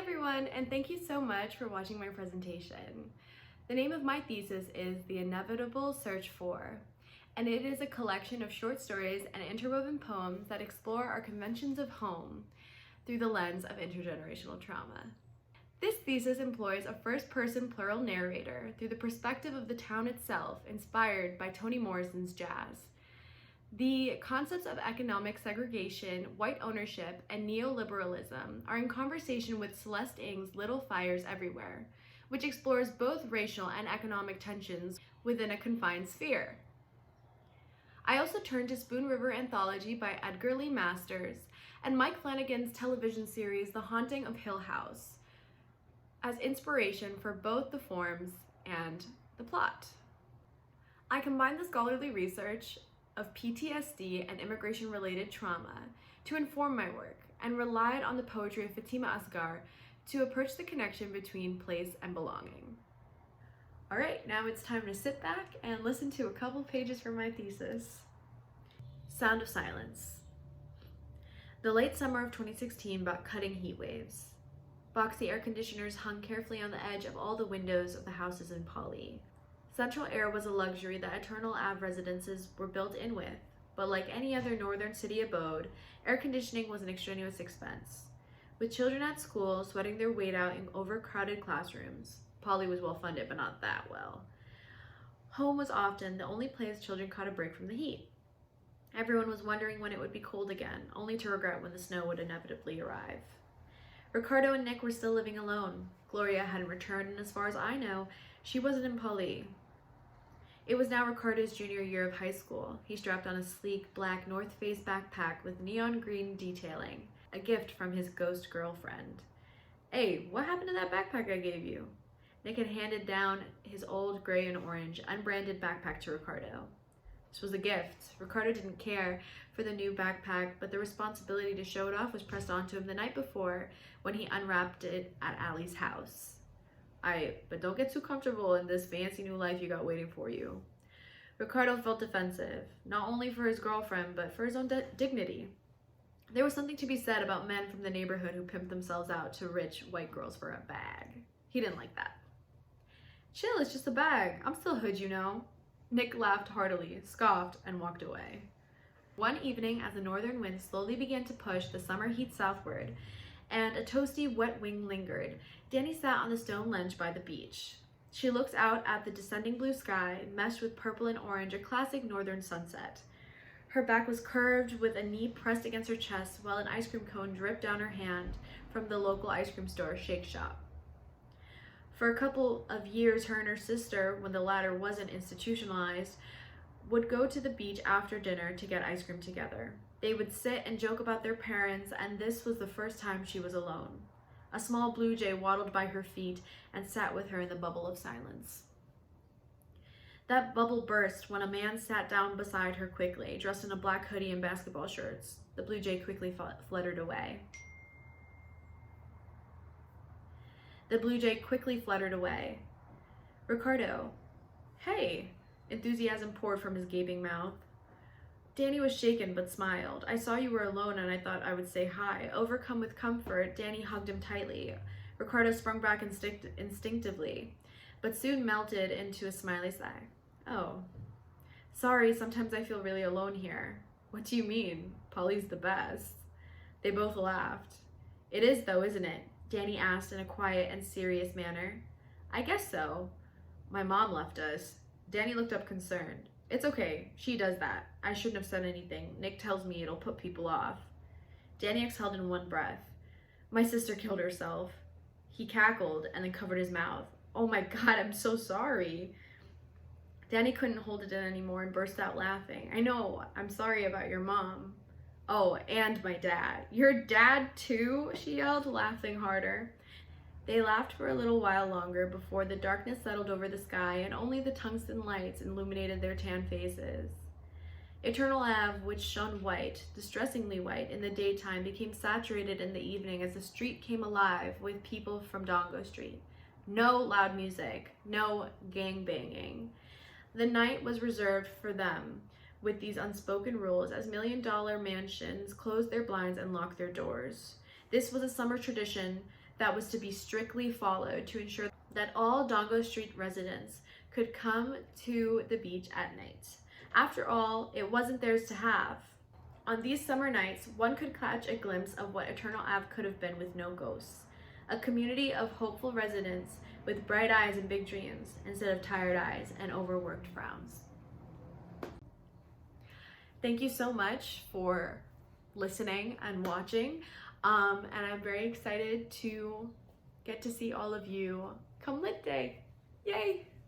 everyone, and thank you so much for watching my presentation. The name of my thesis is The Inevitable Search For, and it is a collection of short stories and interwoven poems that explore our conventions of home through the lens of intergenerational trauma. This thesis employs a first-person plural narrator through the perspective of the town itself, inspired by Toni Morrison's jazz. The concepts of economic segregation, white ownership, and neoliberalism are in conversation with Celeste Ng's Little Fires Everywhere, which explores both racial and economic tensions within a confined sphere. I also turned to Spoon River Anthology by Edgar Lee Masters and Mike Flanagan's television series The Haunting of Hill House as inspiration for both the forms and the plot. I combined the scholarly research of PTSD and immigration-related trauma to inform my work and relied on the poetry of Fatima Asghar to approach the connection between place and belonging. All right, now it's time to sit back and listen to a couple pages from my thesis. Sound of Silence. The late summer of 2016 brought cutting heat waves. Boxy air conditioners hung carefully on the edge of all the windows of the houses in Pali. Central air was a luxury that Eternal Ave residences were built in with, but like any other northern city abode, air conditioning was an extraneous expense. With children at school sweating their weight out in overcrowded classrooms, Pali was well funded, but not that well. Home was often the only place children caught a break from the heat. Everyone was wondering when it would be cold again, only to regret when the snow would inevitably arrive. Ricardo and Nick were still living alone. Gloria hadn't returned, and as far as I know, she wasn't in Pali. It was now Ricardo's junior year of high school. He strapped on a sleek, black North Face backpack with neon green detailing, a gift from his ghost girlfriend. Hey, what happened to that backpack I gave you? Nick had handed down his old gray and orange, unbranded backpack to Ricardo. This was a gift. Ricardo didn't care for the new backpack, but the responsibility to show it off was pressed onto him the night before when he unwrapped it at Allie's house. But don't get too comfortable in this fancy new life you got waiting for you. Ricardo felt defensive, not only for his girlfriend, but for his own dignity. There was something to be said about men from the neighborhood who pimped themselves out to rich white girls for a bag. He didn't like that. Chill, it's just a bag. I'm still hood, you know. Nick laughed heartily, scoffed, and walked away. One evening, as the northern wind slowly began to push the summer heat southward, and a toasty wet wing lingered, Danny sat on the stone ledge by the beach. She looked out at the descending blue sky, meshed with purple and orange, a classic northern sunset. Her back was curved with a knee pressed against her chest while an ice cream cone dripped down her hand from the local ice cream store, Shake Shop. For a couple of years, her and her sister, when the latter wasn't institutionalized, would go to the beach after dinner to get ice cream together. They would sit and joke about their parents, and this was the first time she was alone. A small blue jay waddled by her feet and sat with her in the bubble of silence. That bubble burst when a man sat down beside her quickly, dressed in a black hoodie and basketball shorts. The blue jay quickly fluttered away. Ricardo. Hey! Enthusiasm poured from his gaping mouth. Danny was shaken but smiled. I saw you were alone and I thought I would say hi. Overcome with comfort, Danny hugged him tightly. Ricardo sprung back instinctively, but soon melted into a smiley sigh. Oh. Sorry, sometimes I feel really alone here. What do you mean? Polly's the best. They both laughed. It is though, isn't it? Danny asked in a quiet and serious manner. I guess so. My mom left us. Danny looked up concerned. It's okay, she does that. I shouldn't have said anything. Nick tells me it'll put people off. Danny exhaled in one breath. My sister killed herself. He cackled and then covered his mouth. Oh my God, I'm so sorry. Danny couldn't hold it in anymore and burst out laughing. I know, I'm sorry about your mom. Oh, and my dad. Your dad too? She yelled, laughing harder. They laughed for a little while longer before the darkness settled over the sky and only the tungsten lights illuminated their tan faces. Eternal Ave, which shone white, distressingly white, in the daytime, became saturated in the evening as the street came alive with people from Dongo Street. No loud music, no gang-banging. The night was reserved for them, with these unspoken rules, as million-dollar mansions closed their blinds and locked their doors. This was a summer tradition that was to be strictly followed to ensure that all Dongo Street residents could come to the beach at night. After all, it wasn't theirs to have. On these summer nights, one could catch a glimpse of what Eternal Ave could have been with no ghosts. A community of hopeful residents with bright eyes and big dreams instead of tired eyes and overworked frowns. Thank you so much for listening and watching. And I'm very excited to get to see all of you come Lit Day. Yay!